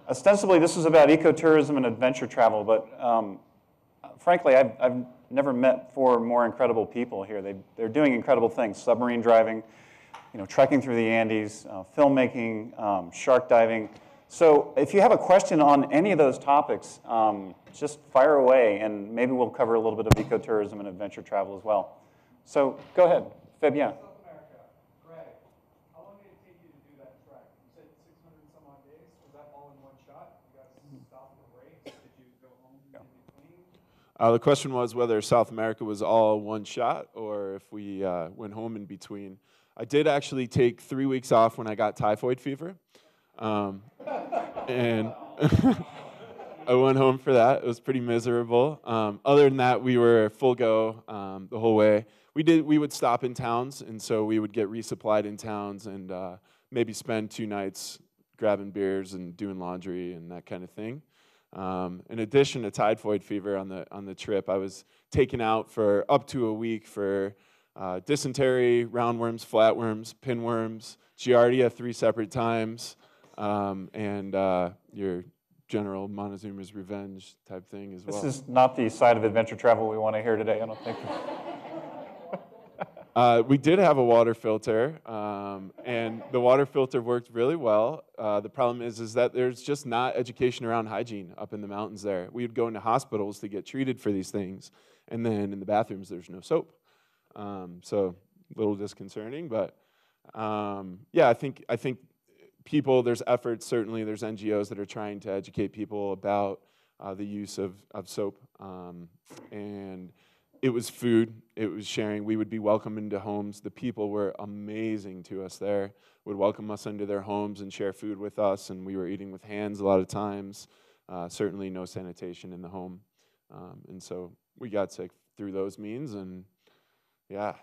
Ostensibly, this is about ecotourism and adventure travel, but frankly, I've never met four more incredible people here. They're doing incredible things: submarine driving, trekking through the Andes, filmmaking, shark diving. So if you have a question on any of those topics, just fire away, and maybe we'll cover a little bit of ecotourism and adventure travel as well. So go ahead, Fabien. South America, Greg, how long did it take you to do that trek? You said 600 and some odd days. Was that all in one shot? You guys stopped for breaks? Did you go home in between? The question was whether South America was all one shot or if we went home in between. I did actually take 3 weeks off when I got typhoid fever. And I went home for that. It was pretty miserable. Other than that, we were full go the whole way. We would stop in towns, and so we would get resupplied in towns and maybe spend 2 nights grabbing beers and doing laundry and that kind of thing. In addition to typhoid fever on the trip, I was taken out for up to a week for dysentery, roundworms, flatworms, pinworms, Giardia 3 separate times, and your general Montezuma's revenge type thing as well. This is not the side of adventure travel we want to hear today, I don't think. We did have a water filter, and the water filter worked really well. The problem is that there's just not education around hygiene up in the mountains there. We would go into hospitals to get treated for these things, and then in the bathrooms there's no soap. So a little disconcerting, but yeah, I think people, there's efforts, certainly there's NGOs that are trying to educate people about the use of soap, and it was food, it was sharing. We would be welcomed into homes. The people were amazing to us there, would welcome us into their homes and share food with us, and we were eating with hands a lot of times. Certainly no sanitation in the home. And so we got sick through those means, and yeah,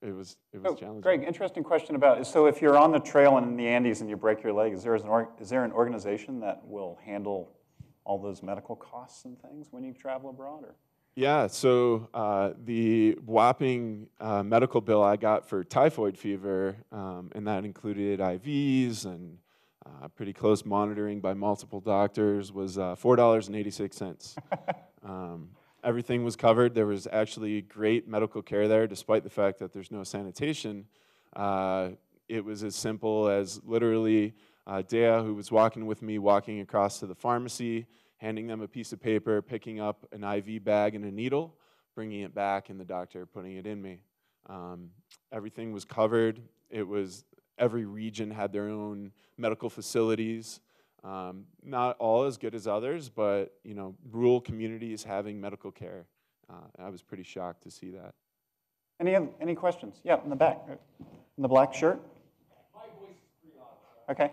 it was challenging. Greg, interesting question about, so if you're on the trail in the Andes and you break your leg, is there an organization that will handle all those medical costs and things when you travel abroad? Or? Yeah, so the whopping medical bill I got for typhoid fever, and that included IVs and pretty close monitoring by multiple doctors, was $4.86. Everything was covered. There was actually great medical care there, despite the fact that there's no sanitation. It was as simple as literally Dea, who was walking with me, walking across to the pharmacy, handing them a piece of paper, picking up an IV bag and a needle, bringing it back, and the doctor putting it in me. Everything was covered. Every region had their own medical facilities. Not all as good as others, but rural communities having medical care. I was pretty shocked to see that. Any questions? Yeah, in the back, in the black shirt. My voice is pretty loud. Okay.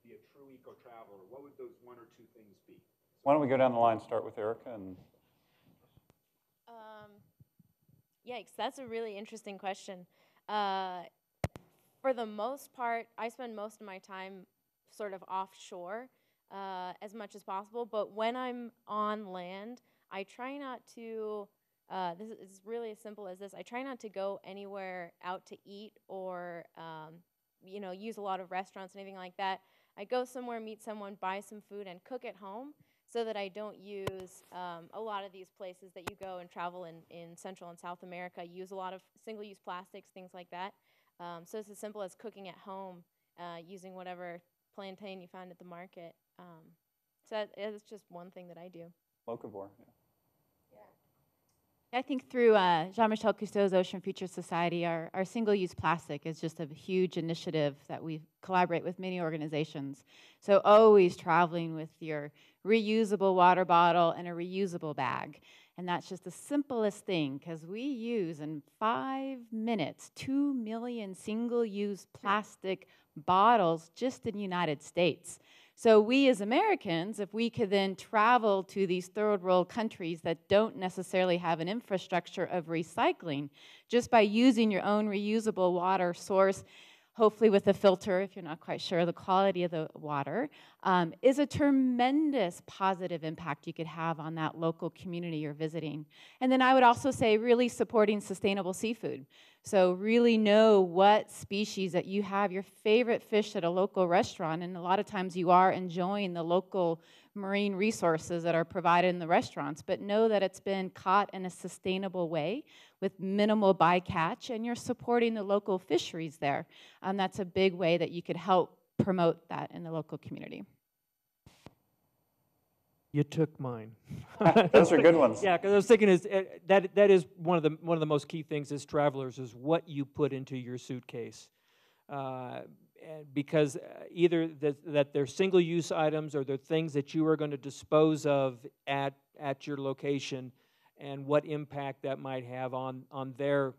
To be a true eco-traveler, what would those 1 or 2 things be? Why don't we go down the line, start with Erika? Yikes, that's a really interesting question. For the most part, I spend most of my time sort of offshore as much as possible, but when I'm on land, I try not to, this is really as simple as this, I try not to go anywhere out to eat or use a lot of restaurants, anything like that. I go somewhere, meet someone, buy some food, and cook at home so that I don't use a lot of these places that you go and travel in Central and South America. Use a lot of single-use plastics, things like that. So it's as simple as cooking at home using whatever plantain you find at the market. So it's just one thing that I do. Locavore, yeah. I think through Jean-Michel Cousteau's Ocean Future Society, our single-use plastic is just a huge initiative that we collaborate with many organizations. So always traveling with your reusable water bottle and a reusable bag. And that's just the simplest thing, because we use in 5 minutes 2 million single-use plastic bottles just in the United States. So we as Americans, if we could then travel to these third world countries that don't necessarily have an infrastructure of recycling, just by using your own reusable water source, hopefully with a filter if you're not quite sure of the quality of the water, is a tremendous positive impact you could have on that local community you're visiting. And then I would also say really supporting sustainable seafood. So really know what species that you have your favorite fish at a local restaurant, and a lot of times you are enjoying the local marine resources that are provided in the restaurants, but know that it's been caught in a sustainable way with minimal bycatch, and you're supporting the local fisheries there. That's a big way that you could help promote that in the local community. You took mine. Those are good ones. Yeah, because I was thinking that is one of the most key things as travelers is what you put into your suitcase. Because either that they're single-use items or they're things that you are going to dispose of at your location, and what impact that might have on their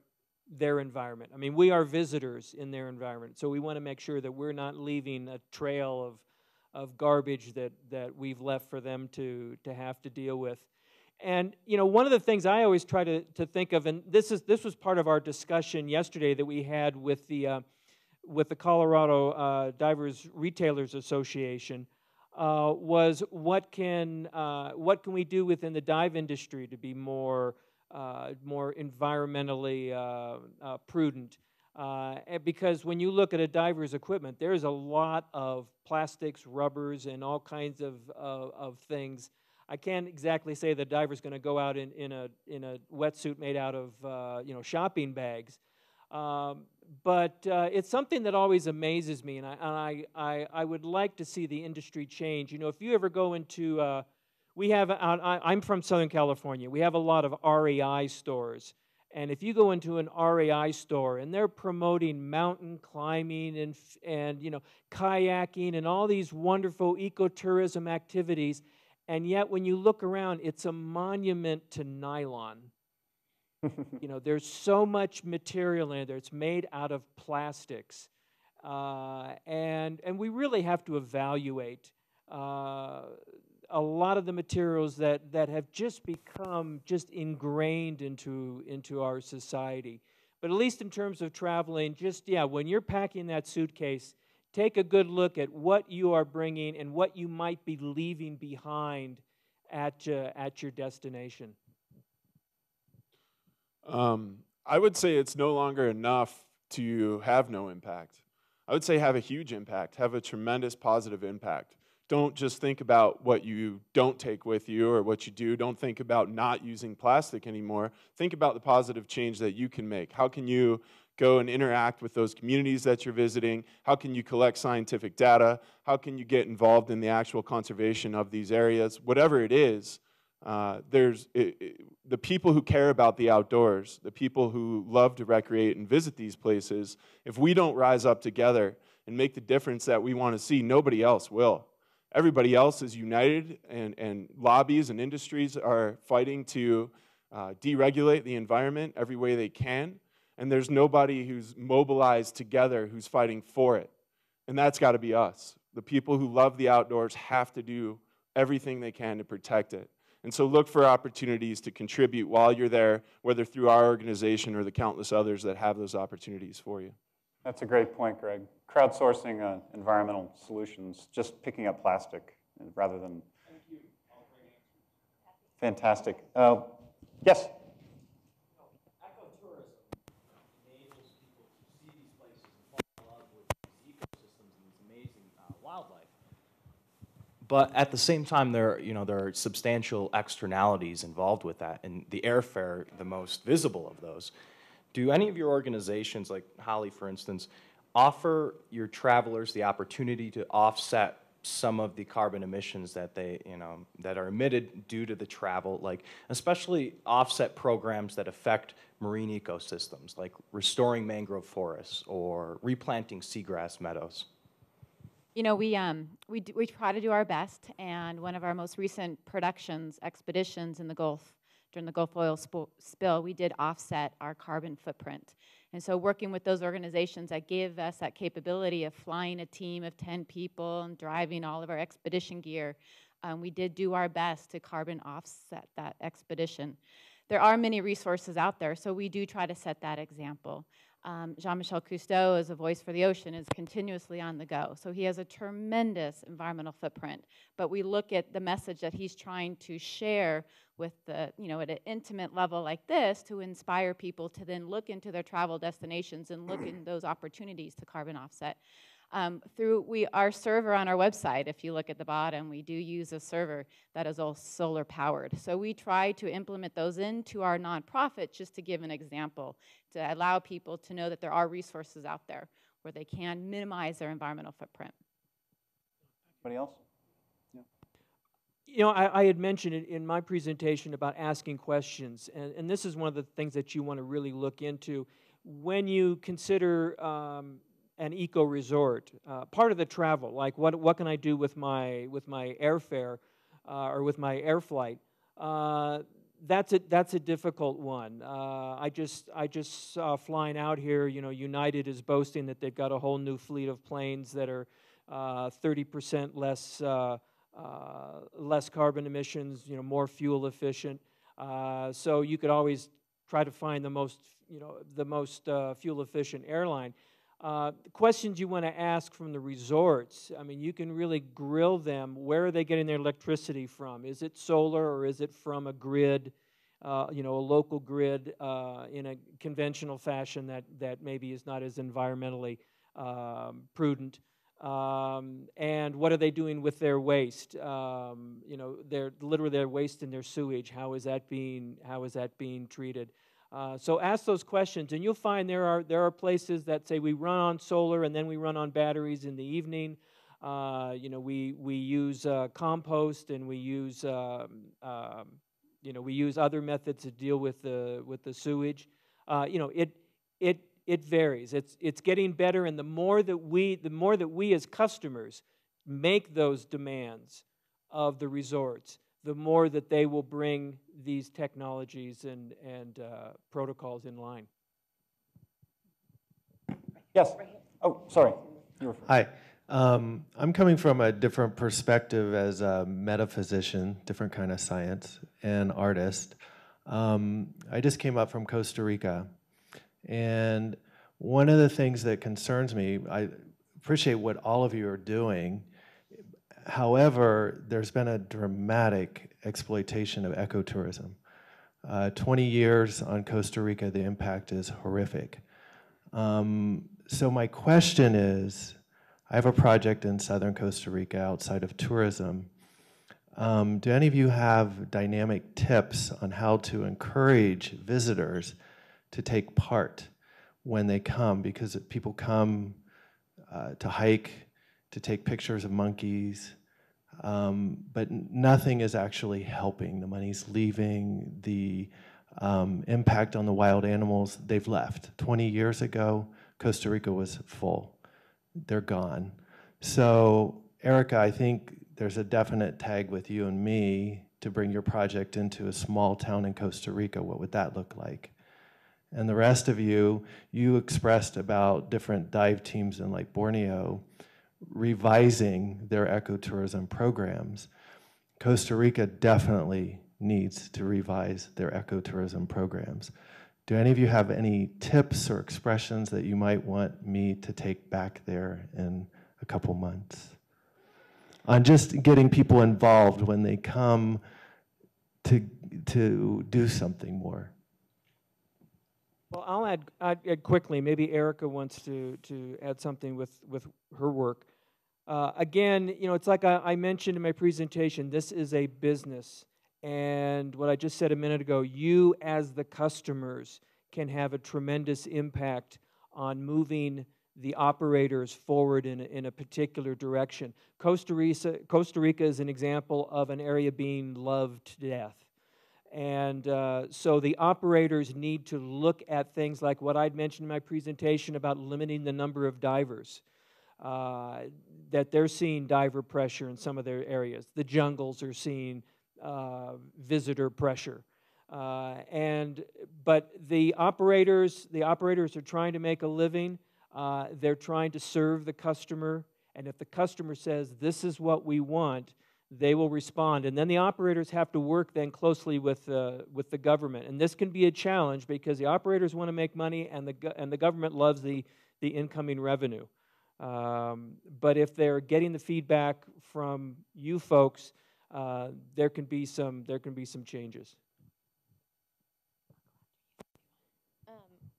environment. I mean, we are visitors in their environment, so we want to make sure that we're not leaving a trail of garbage that we've left for them to have to deal with. And you know, one of the things I always try to think of, and this was part of our discussion yesterday that we had with the Colorado Divers Retailers Association, was what can we do within the dive industry to be more environmentally prudent? Because when you look at a diver's equipment, there's a lot of plastics, rubbers, and all kinds of things. I can't exactly say the diver's going to go out in a wetsuit made out of shopping bags. But it's something that always amazes me, and I would like to see the industry change. You know, if you ever go into, I'm from Southern California. We have a lot of REI stores, and if you go into an REI store and they're promoting mountain climbing and kayaking and all these wonderful ecotourism activities, and yet when you look around, it's a monument to nylon. You know, there's so much material in there. It's made out of plastics. And we really have to evaluate a lot of the materials that have just become just ingrained into our society. But at least in terms of traveling, when you're packing that suitcase, take a good look at what you are bringing and what you might be leaving behind at your destination. I would say it's no longer enough to have no impact. I would say have a huge impact, have a tremendous positive impact. Don't just think about what you don't take with you or what you do. Don't think about not using plastic anymore. Think about the positive change that you can make. How can you go and interact with those communities that you're visiting? How can you collect scientific data? How can you get involved in the actual conservation of these areas? Whatever it is, the people who care about the outdoors, the people who love to recreate and visit these places, if we don't rise up together and make the difference that we want to see, nobody else will. Everybody else is united, and lobbies and industries are fighting to deregulate the environment every way they can, and there's nobody who's mobilized together who's fighting for it. And that's got to be us. The people who love the outdoors have to do everything they can to protect it. And so look for opportunities to contribute while you're there, whether through our organization or the countless others that have those opportunities for you. That's a great point, Greg. Crowdsourcing environmental solutions, just picking up plastic rather than... Thank you. All great answers. Fantastic. Yes? Ecotourism enables people to see these places and fall in love with these ecosystems and these amazing wildlife. But at the same time, there are substantial externalities involved with that, and the airfare, the most visible of those. Do any of your organizations, like Holly, for instance, offer your travelers the opportunity to offset some of the carbon emissions that that are emitted due to the travel, like especially offset programs that affect marine ecosystems, like restoring mangrove forests or replanting seagrass meadows? You know, we try to do our best, and one of our most recent expeditions in the Gulf, during the Gulf oil spill, we did offset our carbon footprint. And so working with those organizations that give us that capability of flying a team of 10 people and driving all of our expedition gear, we did do our best to carbon offset that expedition. There are many resources out there, so we do try to set that example. Jean-Michel Cousteau, as a voice for the ocean, is continuously on the go. So he has a tremendous environmental footprint. But we look at the message that he's trying to share with the, at an intimate level like this, to inspire people to then look into their travel destinations and look in those opportunities to carbon offset. Through our server on our website, if you look at the bottom, we do use a server that is all solar powered. So we try to implement those into our nonprofit, just to give an example, to allow people to know that there are resources out there where they can minimize their environmental footprint. Anybody else? I had mentioned in my presentation about asking questions, and this is one of the things that you want to really look into when you consider an eco resort. Part of the travel, like what can I do with my airfare or with my air flight? That's a difficult one. I just saw flying out here. United is boasting that they've got a whole new fleet of planes that are 30% less carbon emissions. More fuel efficient. So you could always try to find the most fuel efficient airline. The questions you want to ask from the resorts, you can really grill them. Where are they getting their electricity from? Is it solar, or is it from a grid, a local grid in a conventional fashion that maybe is not as environmentally prudent? And what are they doing with their waste? Their waste and their sewage. How is that being treated? So ask those questions, and you'll find there are places that say we run on solar and then we run on batteries in the evening. We use compost, and we use other methods to deal with the sewage. It varies. It's getting better, and the more that we as customers make those demands of the resorts, the more that they will bring these technologies and protocols in line. Yes. Oh, sorry. Hi. I'm coming from a different perspective as a metaphysician, different kind of science, and artist. I just came up from Costa Rica. And one of the things that concerns me, I appreciate what all of you are doing. However, there's been a dramatic exploitation of ecotourism. 20 years on Costa Rica, the impact is horrific. So my question is, I have a project in southern Costa Rica outside of tourism. Do any of you have dynamic tips on how to encourage visitors to take part when they come? Because people come to hike, to take pictures of monkeys, but nothing is actually helping. The money's leaving. The impact on the wild animals, they've left. 20 years ago, Costa Rica was full. They're gone. So, Erika, I think there's a definite tag with you and me to bring your project into a small town in Costa Rica. What would that look like? And the rest of you expressed about different dive teams in like Borneo revising their ecotourism programs. Costa Rica definitely needs to revise their ecotourism programs. Do any of you have any tips or expressions that you might want me to take back there in a couple months on just getting people involved when they come to do something more? Well, I'll add quickly. Maybe Erika wants to add something with her work. Again, it's like I mentioned in my presentation, this is a business. And what I just said a minute ago, you as the customers can have a tremendous impact on moving the operators forward in a particular direction. Costa Rica is an example of an area being loved to death. And so the operators need to look at things like what I'd mentioned in my presentation about limiting the number of divers, that they're seeing diver pressure in some of their areas. The jungles are seeing visitor pressure. But the operators are trying to make a living. They're trying to serve the customer. And if the customer says, this is what we want, they will respond. And then the operators have to work then closely with the government. And this can be a challenge because the operators want to make money and the government loves the incoming revenue. But if they're getting the feedback from you folks, there can be some changes.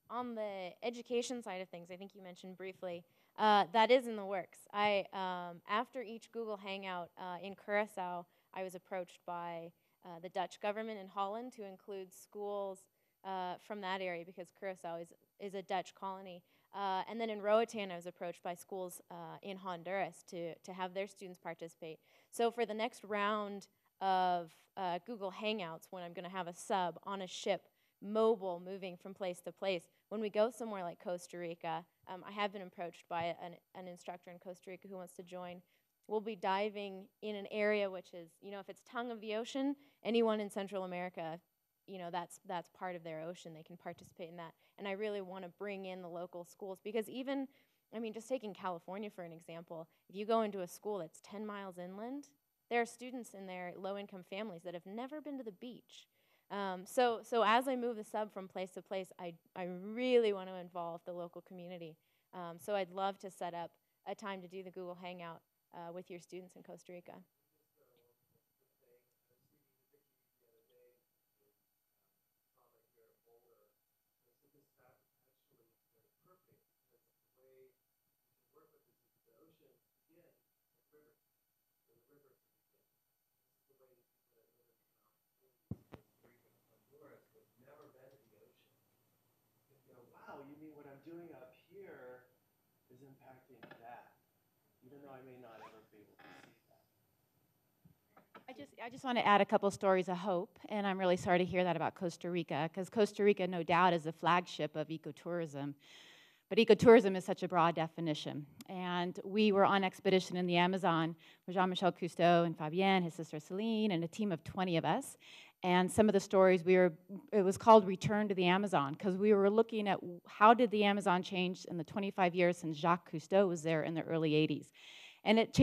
On the education side of things, I think you mentioned briefly, that is in the works. After each Google Hangout in Curaçao, I was approached by the Dutch government in Holland to include schools from that area because Curaçao is a Dutch colony. And then in Roatan, I was approached by schools in Honduras to have their students participate. So for the next round of Google Hangouts, when I'm going to have a sub on a ship, mobile, moving from place to place, when we go somewhere like Costa Rica, I have been approached by an instructor in Costa Rica who wants to join. We'll be diving in an area which is, if it's tongue of the ocean, anyone in Central America, that's part of their ocean. They can participate in that. And I really want to bring in the local schools because even, just taking California for an example, if you go into a school that's 10 miles inland, there are students in there, low-income families, that have never been to the beach. So as I move the sub from place to place, I really want to involve the local community. So I'd love to set up a time to do the Google Hangout with your students in Costa Rica. Wow, you mean what I'm doing up here is impacting that, even though I may not ever be able to see that. I just want to add a couple stories of hope, and I'm really sorry to hear that about Costa Rica, because Costa Rica, no doubt, is the flagship of ecotourism. But ecotourism is such a broad definition. And we were on expedition in the Amazon with Jean-Michel Cousteau and Fabienne, his sister Celine, and a team of 20 of us. And some of the stories, it was called Return to the Amazon, because we were looking at how did the Amazon change in the 25 years since Jacques Cousteau was there in the early 80s. And it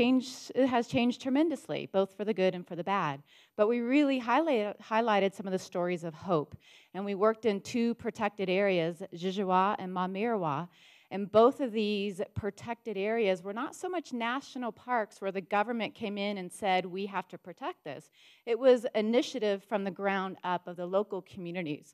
has changed tremendously, both for the good and for the bad. But we really highlighted some of the stories of hope. And we worked in two protected areas, Jijiwa and Mamirawa. And both of these protected areas were not so much national parks where the government came in and said, we have to protect this. It was initiative from the ground up of the local communities.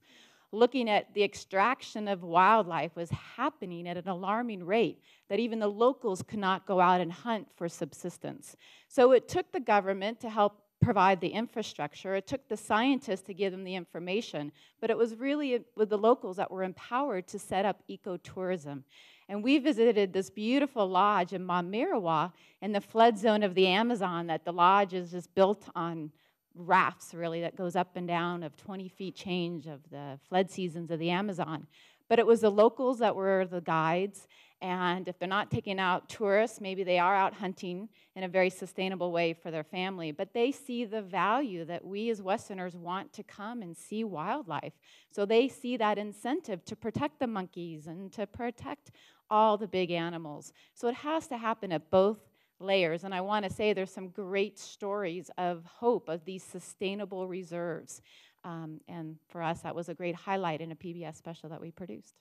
Looking at the extraction of wildlife was happening at an alarming rate that even the locals could not go out and hunt for subsistence. So it took the government to help provide the infrastructure. It took the scientists to give them the information, but it was really with the locals that were empowered to set up ecotourism. And we visited this beautiful lodge in Mamirawa in the flood zone of the Amazon, that the lodge is just built on rafts, really, that goes up and down of 20 feet change of the flood seasons of the Amazon. But it was the locals that were the guides, and if they're not taking out tourists, maybe they are out hunting in a very sustainable way for their family, but they see the value that we as Westerners want to come and see wildlife. So they see that incentive to protect the monkeys and to protect all the big animals. So it has to happen at both layers, and I want to say there's some great stories of hope of these sustainable reserves. And for us, that was a great highlight in a PBS special that we produced.